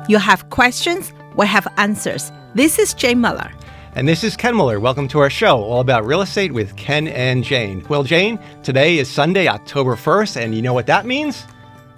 You have questions, we have answers. This is Jane Muller. And this is Ken Muller. Welcome to our show, all about real estate with Ken and Jane. Well, Jane, today is Sunday, October 1st, and you know what that means?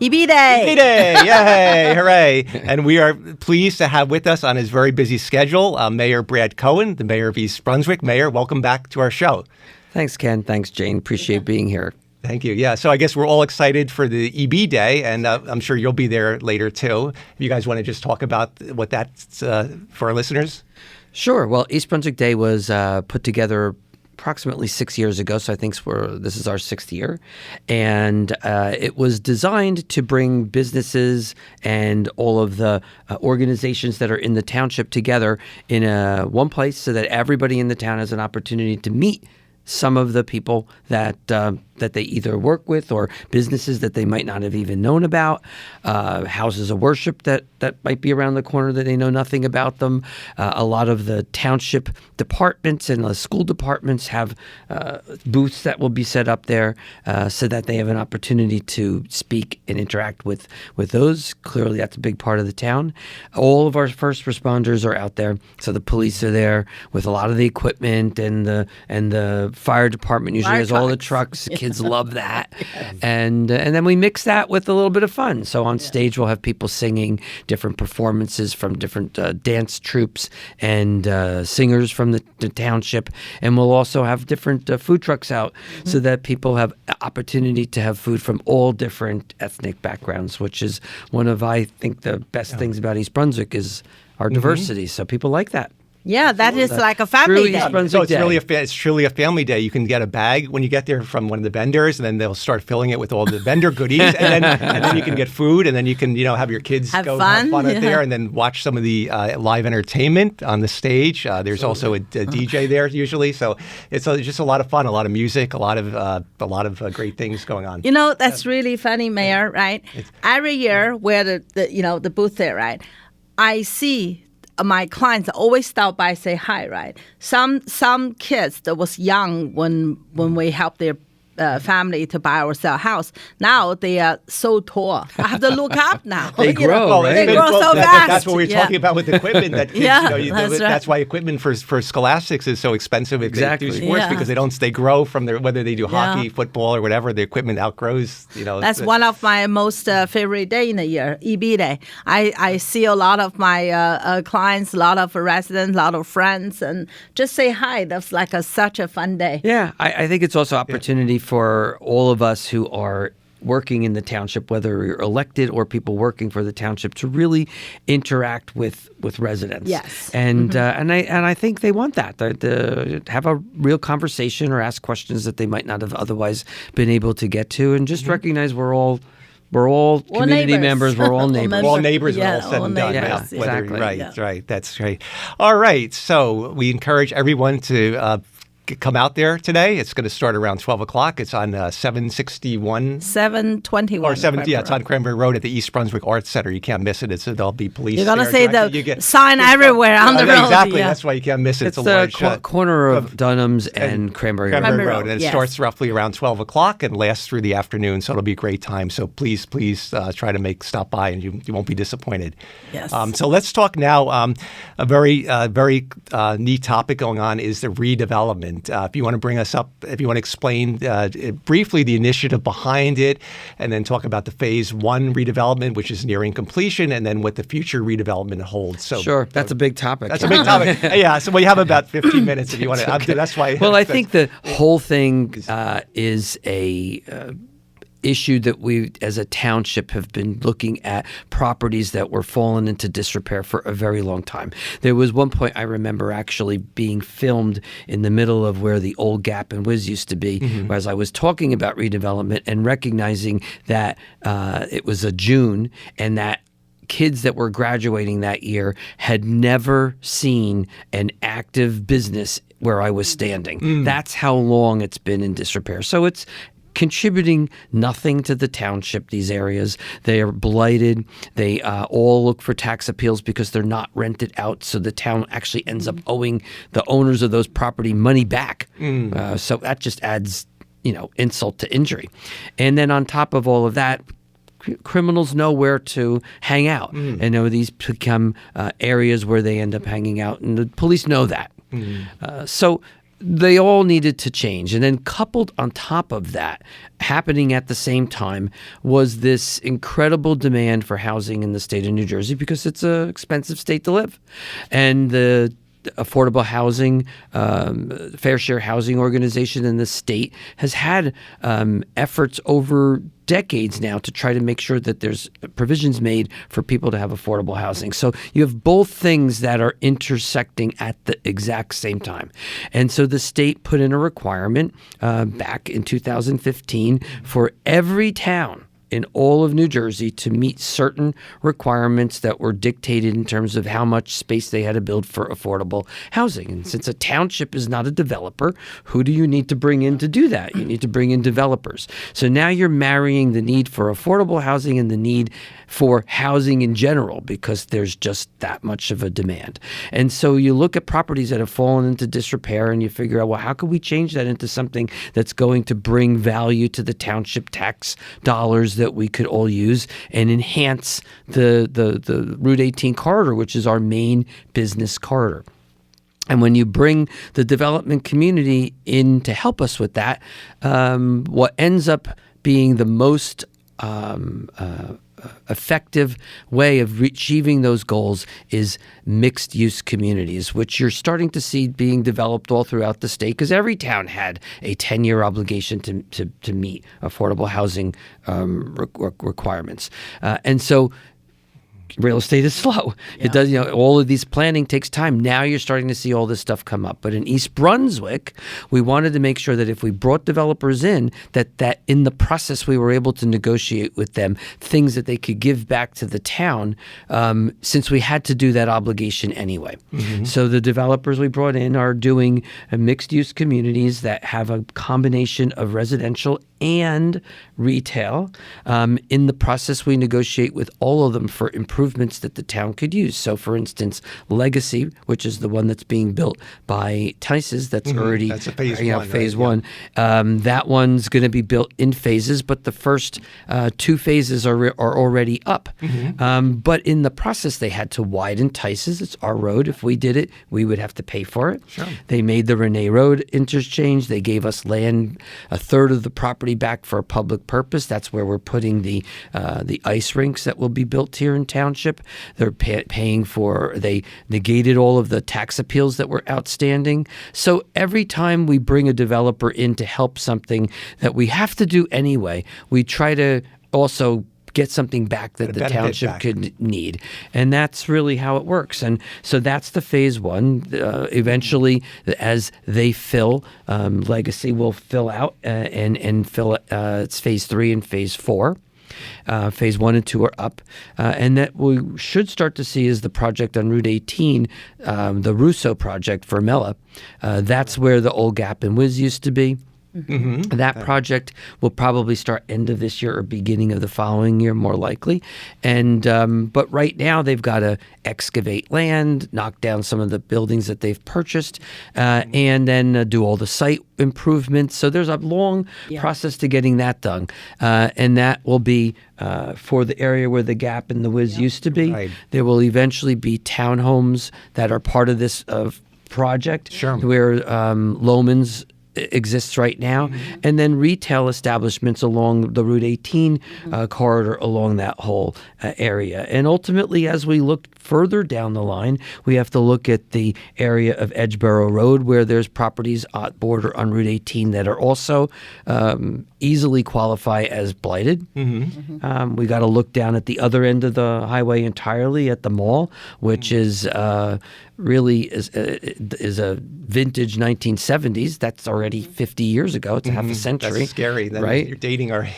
EB Day! EB Day! Yay! Hooray! And we are pleased to have with us on his very busy schedule, Mayor Brad Cohen, the mayor of East Brunswick. Mayor, welcome back to our show. Thanks, Ken. Thanks, Jane. Appreciate being here. Thank you. Yeah, so I guess we're all excited for the EB Day, and I'm sure you'll be there later, too. If you guys want to just talk about what that's for our listeners? Sure. Well, East Brunswick Day was put together approximately 6 years ago, so I think this is our 6th year. And it was designed to bring businesses and all of the organizations that are in the township together in one place so that everybody in the town has an opportunity to meet some of the people that they either work with or businesses that they might not have even known about, houses of worship that might be around the corner that they know nothing about them. A lot of the township departments and the school departments have booths that will be set up there so that they have an opportunity to speak and interact with those. Clearly, that's a big part of the town. All of our first responders are out there. So the police are there with a lot of the equipment, and the fire department usually has all the trucks. Kids love that. And then we mix that with a little bit of fun. So on stage, we'll have people singing different performances from different dance troupes and singers from the township. And we'll also have different food trucks out so that people have opportunity to have food from all different ethnic backgrounds, which is one of, I think, the best things about East Brunswick is our diversity. So people like that. Yeah, that is like a family day. So it's truly a family day. You can get a bag when you get there from one of the vendors, and then they'll start filling it with all the vendor goodies, and then you can get food, and then you can have your kids have fun out there, and then watch some of the live entertainment on the stage. There's also a DJ there usually, so it's just a lot of fun, a lot of music, a lot of great things going on. That's really funny, Mayor. Right? Every year, where the booth there, right? I see. My clients always stop by, say hi, right? Some kids that was young when we helped their family to buy or sell a house. Now they are so tall. I have to look up now. They grow, right? They grow so fast. That's what we were talking about with equipment. That kids, that's why equipment for scholastics is so expensive if they do sports because they grow from whether they do hockey, football, or whatever. The equipment outgrows. That's one of my most favorite day in the year, EB Day. I see a lot of my clients, a lot of residents, a lot of friends, and just say hi. That's like such a fun day. Yeah, I think it's also opportunity for all of us who are working in the township, whether you're elected or people working for the township, to really interact with residents. Yes, and I think they want that to have a real conversation or ask questions that they might not have otherwise been able to get to, and just recognize we're all community members. We're all neighbors. We're all neighbors. We're all said and done. Yes, exactly. Right. That's right. All right. So we encourage everyone to come out there today. It's going to start around 12 o'clock. It's on 721. 721. Or 7, yeah, it's on Cranberry Road at the East Brunswick Arts Center. You can't miss it. There'll be police. You're going to see the sign everywhere on the road. Exactly. Yeah. That's why you can't miss it. It's a large corner of Dunham's and Cranberry Road. And it starts roughly around 12 o'clock and lasts through the afternoon. So it'll be a great time. So please try to stop by, and you won't be disappointed. Yes. So let's talk now. A very neat topic going on is the redevelopment. If you want to bring us up, if you want to explain briefly the initiative behind it, and then talk about the Phase 1 redevelopment, which is nearing completion, and then what the future redevelopment holds. So, sure, that's a big topic. That's a big topic. Yeah, so we have about 15 minutes if you want to. Okay. That's why. Well, I think the whole thing is a issue that we as a township have been looking at properties that were fallen into disrepair for a very long time. There was one point I remember actually being filmed in the middle of where the old Gap and Wiz used to be, as I was talking about redevelopment and recognizing that it was a June and that kids that were graduating that year had never seen an active business where I was standing. That's how long it's been in disrepair. So it's contributing nothing to the township, these areas. They are blighted. They all look for tax appeals because they're not rented out, so the town actually ends up owing the owners of those property money back. So that just adds, insult to injury. And then on top of all of that, criminals know where to hang out, and these become areas where they end up hanging out, and the police know that. So they all needed to change. And then coupled on top of that, happening at the same time, was this incredible demand for housing in the state of New Jersey, because it's an expensive state to live. And the affordable housing, fair share housing organization in the state has had efforts over decades now to try to make sure that there's provisions made for people to have affordable housing. So you have both things that are intersecting at the exact same time. And so the state put in a requirement back in 2015 for every town in all of New Jersey to meet certain requirements that were dictated in terms of how much space they had to build for affordable housing. And since a township is not a developer, who do you need to bring in to do that? You need to bring in developers. So now you're marrying the need for affordable housing and the need for housing in general, because there's just that much of a demand. And so you look at properties that have fallen into disrepair and you figure out, well, how can we change that into something that's going to bring value to the township tax dollars that we could all use and enhance the Route 18 corridor, which is our main business corridor. And when you bring the development community in to help us with that, what ends up being the most effective way of achieving those goals is mixed-use communities, which you're starting to see being developed all throughout the state, because every town had a 10-year obligation to meet affordable housing requirements. And so real estate is slow. Yeah. It does, all of these planning takes time. Now you're starting to see all this stuff come up. But in East Brunswick, we wanted to make sure that if we brought developers in, that in the process we were able to negotiate with them things that they could give back to the town, since we had to do that obligation anyway. So the developers we brought in are doing mixed-use communities that have a combination of residential and retail. In the process, we negotiate with all of them for improvements that the town could use. So, for instance, Legacy, which is the one that's being built by Tice's, that's already that's a phase one. That one's going to be built in phases, but the first 2 phases are already up. But in the process, they had to widen Tice's. It's our road. If we did it, we would have to pay for it. Sure. They made the Renee Road interchange. They gave us land, a third of the property back for a public purpose. That's where we're putting the ice rinks that will be built here in township. They're paying for, they negated all of the tax appeals that were outstanding. So every time we bring a developer in to help something that we have to do anyway, we try to also get something back that the township could need. And that's really how it works. And so that's the phase one. Eventually, as they fill, Legacy will fill out and fill it's phase 3 and phase 4. Phase 1 and 2 are up. And that we should start to see is the project on Route 18, the Russo project for Mella. That's where the old Gap and Wiz used to be. That project will probably start end of this year or beginning of the following year, more likely. And but right now they've got to excavate land, knock down some of the buildings that they've purchased, and then do all the site improvements. So there's a long process to getting that done, and that will be for the area where the Gap and the Wiz used to be. Right. There will eventually be townhomes that are part of this project, where Loman's exists right now, and then retail establishments along the Route 18 corridor along that whole area. And ultimately, as we look further down the line, we have to look at the area of Edgeboro Road, where there's properties at border on Route 18 that are also easily qualify as blighted. We got to look down at the other end of the highway entirely at the mall, which is really is a vintage 1970s. That's already 50 years ago. It's half a century. That's scary. Then right? You're dating our...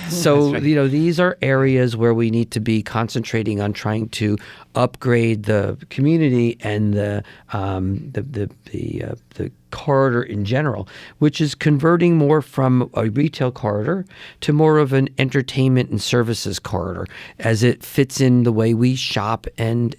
So, these are areas where we need to be concentrating on trying to upgrade the community and the corridor in general, which is converting more from a retail corridor to more of an entertainment and services corridor as it fits in the way we shop and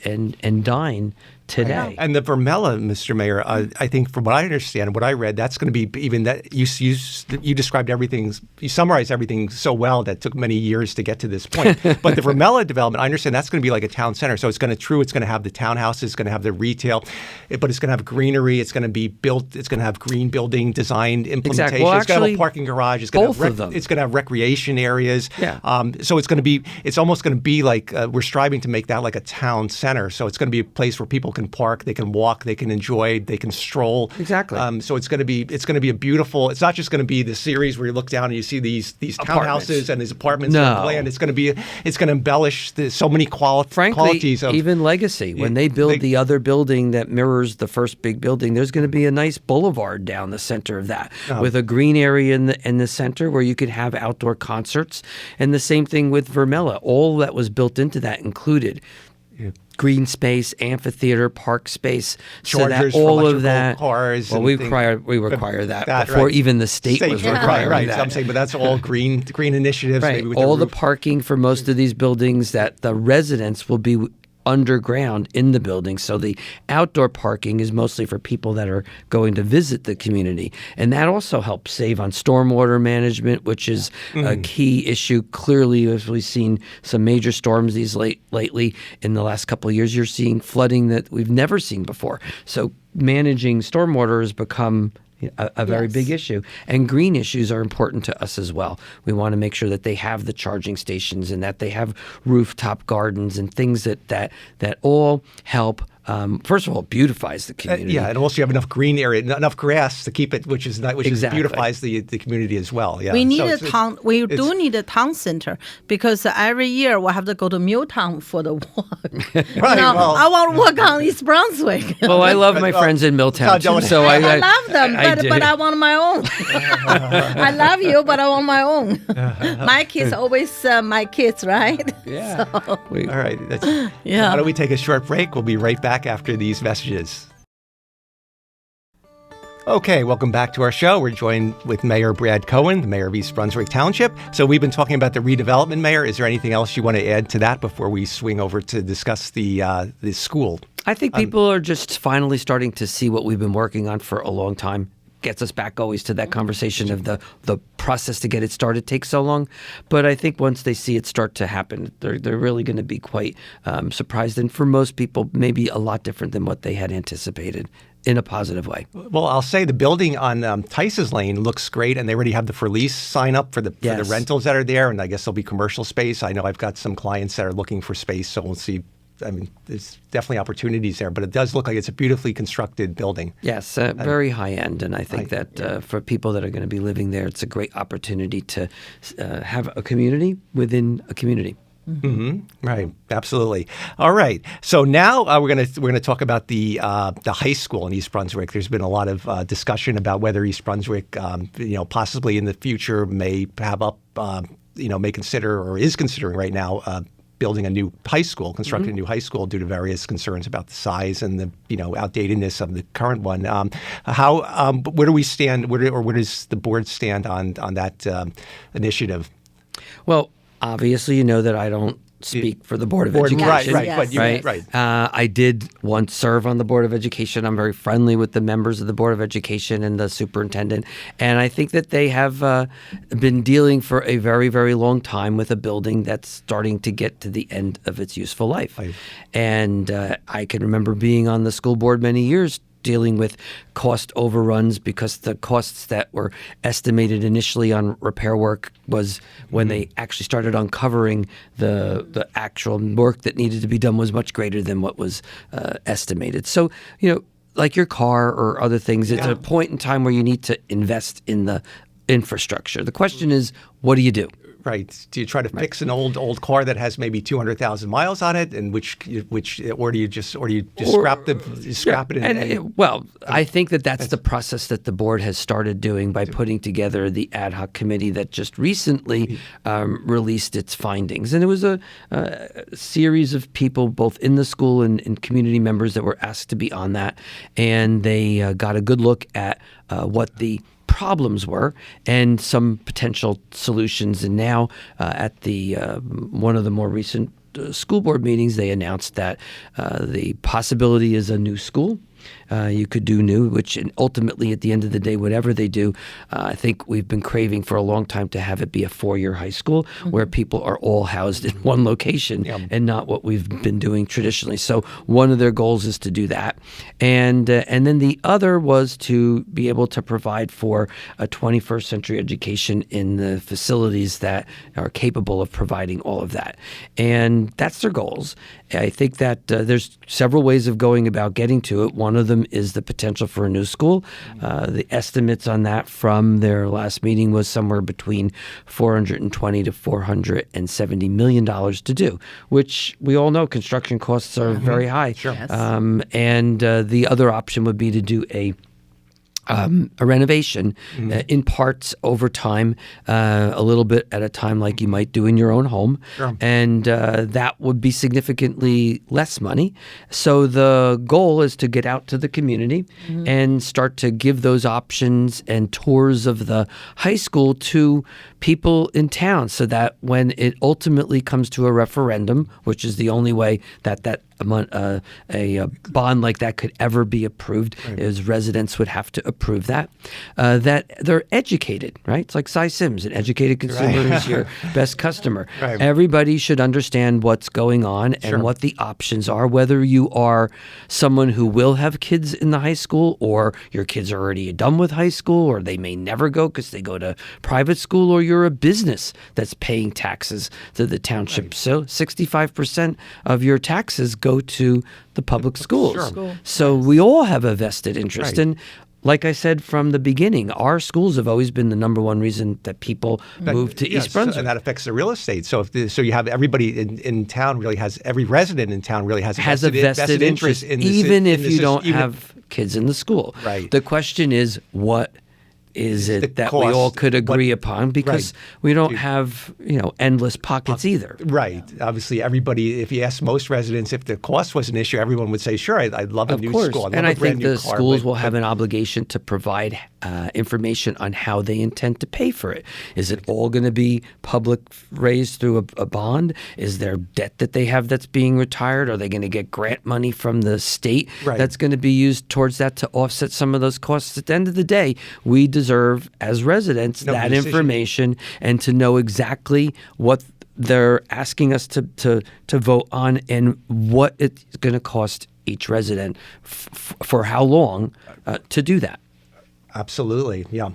dine today. And the Vermella, Mr. Mayor, I think from what I understand, what I read, that's going to be even that you described everything, you summarized everything so well that took many years to get to this point. But the Vermella development, I understand that's going to be like a town center. So it's going to have the townhouses, it's going to have the retail, but it's going to have greenery, it's going to be built, it's going to have green building design implementation. Exactly. Well, it's going to have a parking garage, it's going to have it's going to have recreation areas. Yeah. So it's almost going to be like we're striving to make that like a town center. So it's going to be a place where people can park, they can walk, they can enjoy, they can stroll. Exactly. So it's going to be a beautiful. It's not just going to be the series where you look down and you see these townhouses and these apartments on land. It's going to embellish so many qualities of even legacy. When they build the other building that mirrors the first big building, there's going to be a nice boulevard down the center of that with a green area in the center where you could have outdoor concerts. And the same thing with Vermella. All that was built into that included green space, amphitheater, park space, chargers so that all for of that cars. Well, we require that before even the state was requiring right. that. So I'm saying, but that's all green initiatives. Right. Maybe with all the parking for most of these buildings that the residents will be underground in the building. So the outdoor parking is mostly for people that are going to visit the community. And that also helps save on stormwater management, which is a key issue. Clearly, as we've seen some major storms lately in the last couple of years, you're seeing flooding that we've never seen before. So managing stormwater has become a very big issue. And green issues are important to us as well. We want to make sure that they have the charging stations and that they have rooftop gardens and things that all help. First of all, it beautifies the community. And also you have enough green area, enough grass to keep it, which beautifies the community as well. Yeah. We need We do need a town center because every year we'll have to go to Milltown for the walk. Right. I want to walk on East Brunswick. Well, I love my friends in Milltown too, so I love them, but I want my own. I love you, but I want my own. My kids always my kids, right? Yeah. All right. Why don't we take a short break? We'll be right back after these messages. Okay, welcome back to our show. We're joined with Mayor Brad Cohen, the mayor of East Brunswick Township. So we've been talking about the redevelopment, Mayor. Is there anything else you want to add to that before we swing over to discuss the school? I think people are just finally starting to see what we've been working on for a long time. Gets us back always to that conversation of the process to get it started takes so long. But I think once they see it start to happen, they're really going to be quite surprised. And for most people, maybe a lot different than what they had anticipated in a positive way. Well, I'll say the building on Tice's Lane looks great, and they already have the for lease sign up for the rentals that are there. And I guess there'll be commercial space. I know I've got some clients that are looking for space, so we'll see. I mean, there's definitely opportunities there, but it does look like it's a beautifully constructed building. Yes, very high end, and I think that for people that are going to be living there, it's a great opportunity to have a community within a community. Mm-hmm. Right, absolutely. All right. So now we're going to talk about the high school in East Brunswick. There's been a lot of discussion about whether East Brunswick, possibly in the future may have may consider or is considering right now. Building a new high school, constructing a new high school due to various concerns about the size and the outdatedness of the current one. Where do we stand? Where does the board stand on that initiative? Well, obviously, you know that I don't speak for the Board of Education. Right. I did once serve on the Board of Education. I'm very friendly with the members of the Board of Education and the superintendent. And I think that they have been dealing for a very, very long time with a building that's starting to get to the end of its useful life. Right. And I can remember being on the school board many years dealing with cost overruns because the costs that were estimated initially on repair work was when they actually started uncovering the actual work that needed to be done was much greater than what was estimated. So, like your car or other things, it's a point in time where you need to invest in the infrastructure. The question is, what do you do? Right. Do you try to fix an old car that has maybe 200,000 miles on it, and or do you just scrap it? Well, I think that's the process that the board has started doing by putting together the ad hoc committee that just recently released its findings, and it was a series of people both in the school and community members that were asked to be on that, and they got a good look at what the problems were and some potential solutions. And now at the one of the more recent school board meetings, they announced that the possibility is a new school. You could do new, which ultimately at the end of the day, whatever they do, I think we've been craving for a long time to have it be a 4-year high school where people are all housed in one location and not what we've been doing traditionally. So one of their goals is to do that. And then the other was to be able to provide for a 21st century education in the facilities that are capable of providing all of that. And that's their goals. I think that there's several ways of going about getting to it. One of them is the potential for a new school. The estimates on that from their last meeting was somewhere between $420 to $470 million to do, which we all know construction costs are very high. Sure. Yes. And the other option would be to do a renovation in parts over time, a little bit at a time, like you might do in your own home. Sure. And that would be significantly less money. So the goal is to get out to the community and start to give those options and tours of the high school to people in town, so that when it ultimately comes to a referendum, which is the only way that a bond like that could ever be approved, is residents would have to approve that, that they're educated, right? It's like Cy Sims, an educated consumer is your best customer. Right. Everybody should understand what's going on and what the options are, whether you are someone who will have kids in the high school, or your kids are already done with high school, or they may never go because they go to private school, or you're a business that's paying taxes to the township. Right. So 65% of your taxes go to the public schools. Sure. So we all have a vested interest. Right. And like I said from the beginning, our schools have always been the number one reason that people move to East Brunswick. And that affects the real estate. So so you have everybody in town really has, every resident in town really has a vested interest in this, even if you don't have kids in the school. Right. The question is, what is it that cost, we all could agree upon? Because we don't have, endless pockets either. Right. Obviously, everybody, if you ask most residents if the cost was an issue, everyone would say, sure, I'd love a new school. And I think the schools will have an obligation to provide information on how they intend to pay for it. Is it all going to be public raised through a bond? Is there debt that they have that's being retired? Are they going to get grant money from the state that's going to be used towards that to offset some of those costs? At the end of the day, we deserve, as residents, that information and to know exactly what they're asking us to vote on and what it's going to cost each resident for how long to do that. Absolutely, yeah.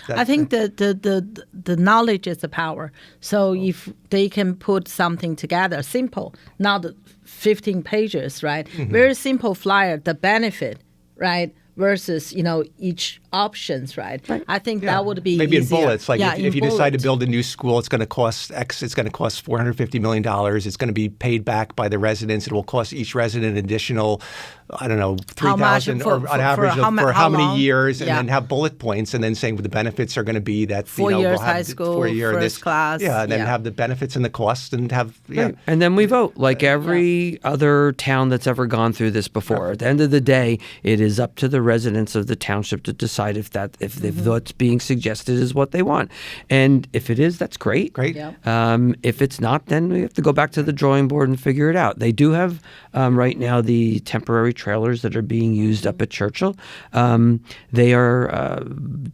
I think the knowledge is the power. So if they can put something together, simple, not 15 pages, right? Very simple flyer, the benefit, right? Versus, each options, right? I think that would be maybe easier. in bullets. Like if you decide to bullet. build a new school, it's going to cost X. It's going to cost $450 million. It's going to be paid back by the residents. It will cost each resident additional, I don't know, $3,000 or on average for how many years, and then have bullet points, and then saying what the benefits are going to be. That 4 years we'll have high school, 4 year first class, and then have the benefits and the costs, and have And then we vote like every other town that's ever gone through this before. At the end of the day, it is up to the residents of the township to decide if what's being suggested is what they want. And if it is, that's great. If it's not, then we have to go back to the drawing board and figure it out. They do have right now the temporary trailers that are being used up at Churchill. They are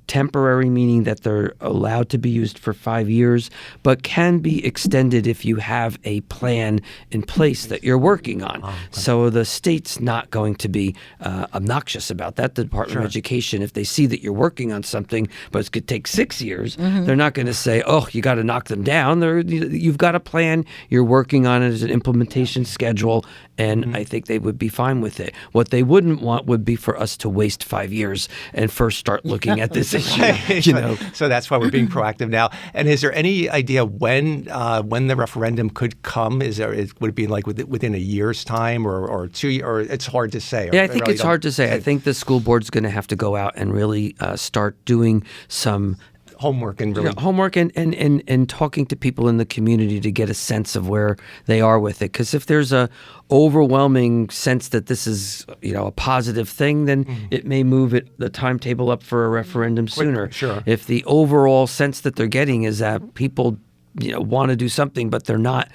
temporary, meaning that they're allowed to be used for 5 years, but can be extended if you have a plan in place that you're working on. So the state's not going to be obnoxious about that. at the Department of Education, if they see that you're working on something, but it's going to take 6 years, they're not going to say, oh, you got to knock them down. You've got a plan. You're working on it as an implementation schedule, and I think they would be fine with it. What they wouldn't want would be for us to waste 5 years and first start looking at this issue. So that's why we're being proactive now. And is there any idea when the referendum could come? Would it be like within a year's time or 2 years? Or it's hard to say? Yeah, I think it's hard to say. I think the school board's going to have to go out and really start doing some homework and really homework and talking to people in the community to get a sense of where they are with it. Because if there's a overwhelming sense that this is a positive thing, then it may move the timetable up for a referendum sooner. Sure. If the overall sense that they're getting is that people want to do something, but they're not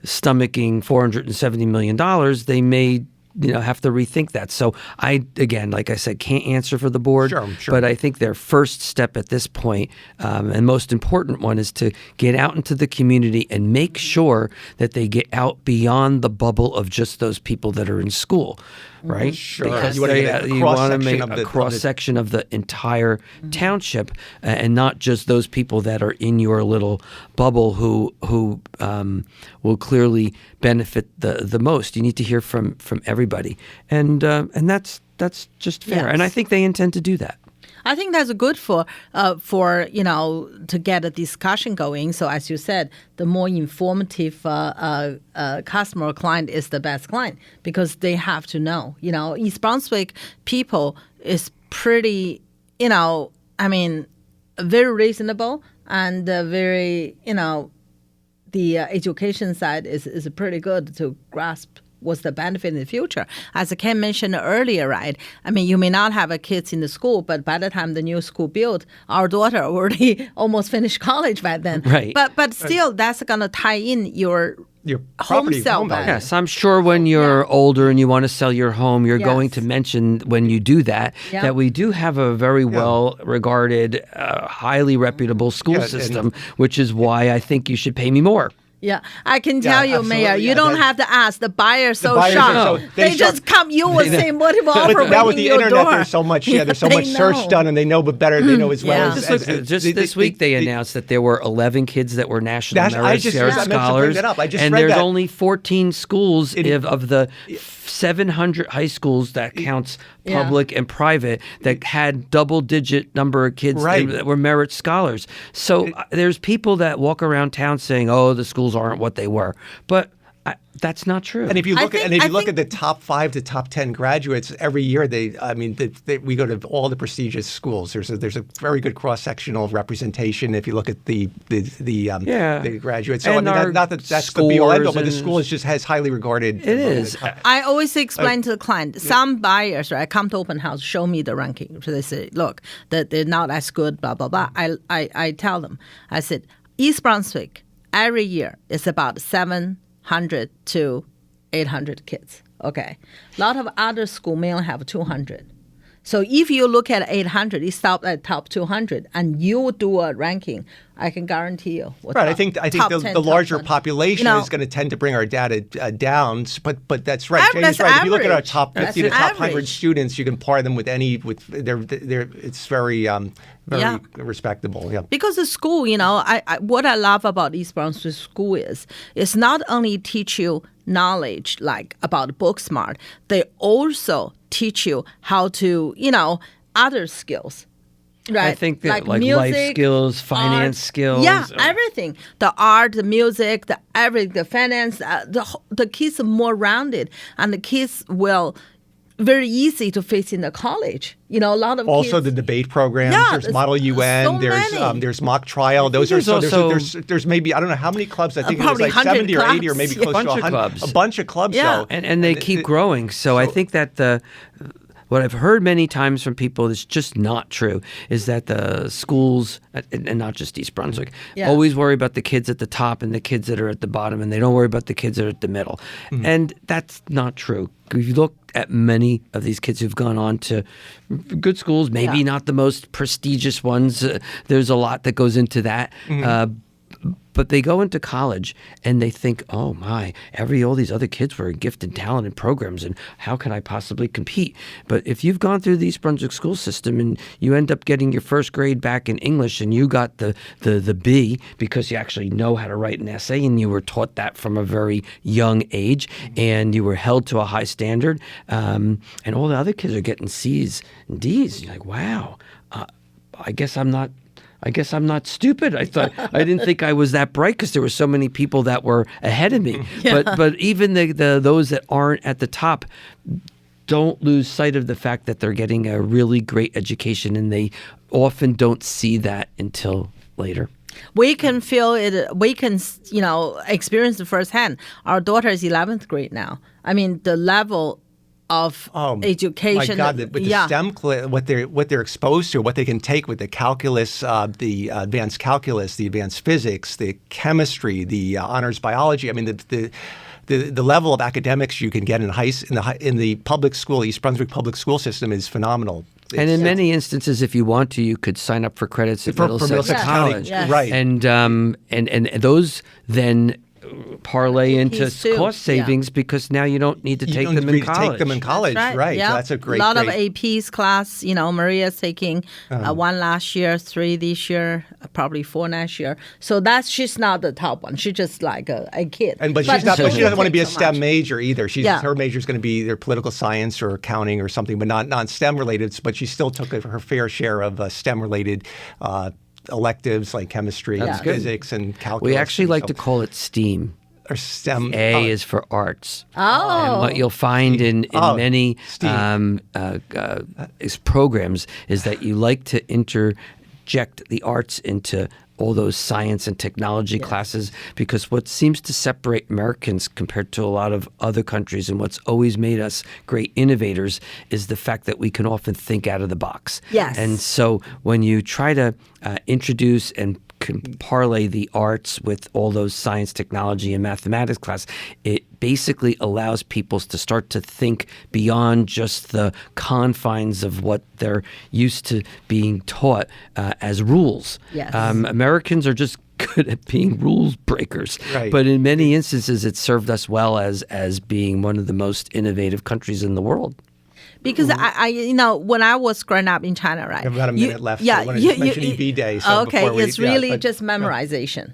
stomaching $470 million, they may have to rethink that. So again, like I said, can't answer for the board, sure. But I think their first step at this point, and most important one, is to get out into the community and make sure that they get out beyond the bubble of just those people that are in school, right? Sure. Because you want to make a cross-section of the entire township, and not just those people that are in your little bubble who will clearly benefit the most. You need to hear from everybody, and that's just fair. Yes. And I think they intend to do that. I think that's good for to get a discussion going. So as you said, the more informative customer or client is the best client, because they have to know. East Brunswick people is pretty, very reasonable, and very, the education side is pretty good to grasp what's the benefit in the future. As Ken mentioned earlier, right? You may not have a kids in the school, but by the time the new school built, our daughter already almost finished college by then. Right. But still, that's going to tie in your home sale value. Yes, I'm sure when you're older and you want to sell your home, you're going to mention when you do that we do have a very well-regarded, highly reputable school system, which is why I think you should pay me more. Yeah, I can tell you, absolutely. Mayor, you don't have to ask. The buyer's so buyers sharp. they just come. You will say what offer But now with the your internet, door. there's so much. There's so much search done, and they know better. They know as well as this week they announced that there were 11 kids that were National Merit Scholars, and there's only 14 schools of the 700 high schools that counts public and private that had double-digit number of kids that were Merit Scholars. So there's people that walk around town saying, "Oh, the schools aren't what they were," but that's not true. And if you look at the top 5 to top 10 graduates every year, we go to all the prestigious schools. There's a very good cross sectional representation if you look at the graduates. So not that that's the be all end all, but the school is just has highly regarded. It is. I always explain to the client, some buyers come to open house, show me the ranking. So they say, look, that they're not as good, blah blah blah. I tell them, I said, East Brunswick every year is about 700 to 800 kids. Okay. A lot of other schools may only have 200. So if you look at 800, you stop at top 200, and you do a ranking, I can guarantee you. Right. I think the larger population is going to tend to bring our data down. But that's right. Jamie's right. If you look at our top 50 to top 100 students, you can par them with any. It's very respectable. Yeah. Because the school, what I love about East Brunswick School is it's not only teach you knowledge like about book smart, they also teach you how to, other skills. Right. I think that like music, life skills, finance skills. Yeah, everything. The art, the music, the finance, the kids are more rounded, and the kids will very easy to face in the college. A lot of also kids, the debate programs. There's Model UN. There's mock trial. There's maybe I don't know how many clubs. I think it was like 70 or 80 or maybe close to 100. A bunch of clubs. Yeah, and they keep growing. So I think that what I've heard many times from people that's just not true is that the schools, and not just East Brunswick, always worry about the kids at the top and the kids that are at the bottom, and they don't worry about the kids that are at the middle. Mm-hmm. And that's not true. If you look at many of these kids who've gone on to good schools, maybe not the most prestigious ones, there's a lot that goes into that. Mm-hmm. But they go into college and they think, oh my, all these other kids were in gifted, talented programs, and how can I possibly compete? But if you've gone through the East Brunswick school system and you end up getting your first grade back in English and you got the B because you actually know how to write an essay and you were taught that from a very young age and you were held to a high standard, and all the other kids are getting C's and D's. You're like, wow, I guess I'm not stupid. I didn't think I was that bright because there were so many people that were ahead of me. Yeah. But even those that aren't at the top don't lose sight of the fact that they're getting a really great education, and they often don't see that until later. We can feel it. We can, experience it firsthand. Our daughter is 11th grade now. I mean, the level of education. My God, with the STEM, what they're exposed to, what they can take with the calculus, the advanced calculus, the advanced physics, the chemistry, the honors biology. I mean, the level of academics you can get in the public school, East Brunswick public school system is phenomenal. And in many instances, if you want to, you could sign up for credits at Middlesex College, yes. Right? And those then parlay into cost savings because now you don't need to take them in college. Take them in college, That's right? Yeah. So that's a great. A lot of APs class. Maria's taking 1 last year, 3 this year, probably 4 next year. So she's not the top one. She's just like a kid. But she doesn't want to be a STEM major either. Her major is going to be either political science or accounting or something, but not STEM related. But she still took her fair share of STEM related electives like chemistry, physics, and calculus. We actually like to call it STEAM. Or STEM. A is for arts. Oh. And what you'll find in many programs is that you like to interject the arts into all those science and technology classes, because what seems to separate Americans compared to a lot of other countries and what's always made us great innovators is the fact that we can often think out of the box. Yes. And so when you try to introduce and can parlay the arts with all those science, technology, and mathematics class, it basically allows people to start to think beyond just the confines of what they're used to being taught as rules. Yes. Americans are just good at being rules breakers. Right. But in many instances, it served us well as being one of the most innovative countries in the world. Because when I was growing up in China, right? We have about a minute left. Yeah, so I want to mention EB Day. So it's really just memorization.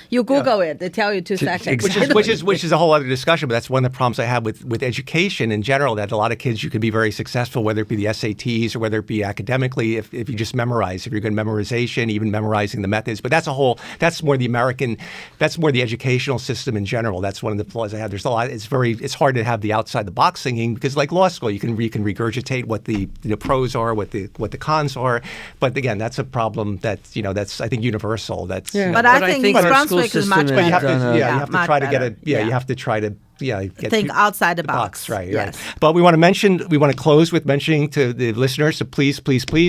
You Google it; they tell you 2 seconds. Exactly. Which is a whole other discussion. But that's one of the problems I have with education in general. That a lot of kids, you can be very successful, whether it be the SATs or whether it be academically, if you just memorize. If you're good at memorization, even memorizing the methods. But that's more the educational system in general. That's one of the flaws I have. There's a lot. It's hard to have the outside the box thinking, because like law school, you can regurgitate what the pros are, what the cons are. But again, that's a problem that's I think universal. But I think Brunswick is much better. You have to try to get you have to try to think outside the box. Right. Yes. But we want to close with mentioning to the listeners, so please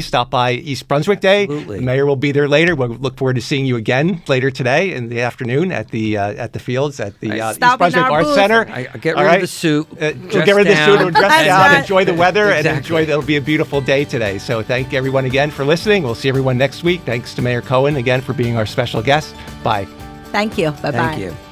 stop by East Brunswick Day. Absolutely. The mayor will be there later. We'll look forward to seeing you again later today in the afternoon at the fields at the East Brunswick Arts Center. I get rid of the suit. We'll get rid of the suit. We'll dress down. Right. Enjoy the weather and Exactly. it'll be a beautiful day today. So thank everyone again for listening. We'll see everyone next week. Thanks to Mayor Cohen again for being our special guest. Bye. Thank you. Bye-bye. Thank you.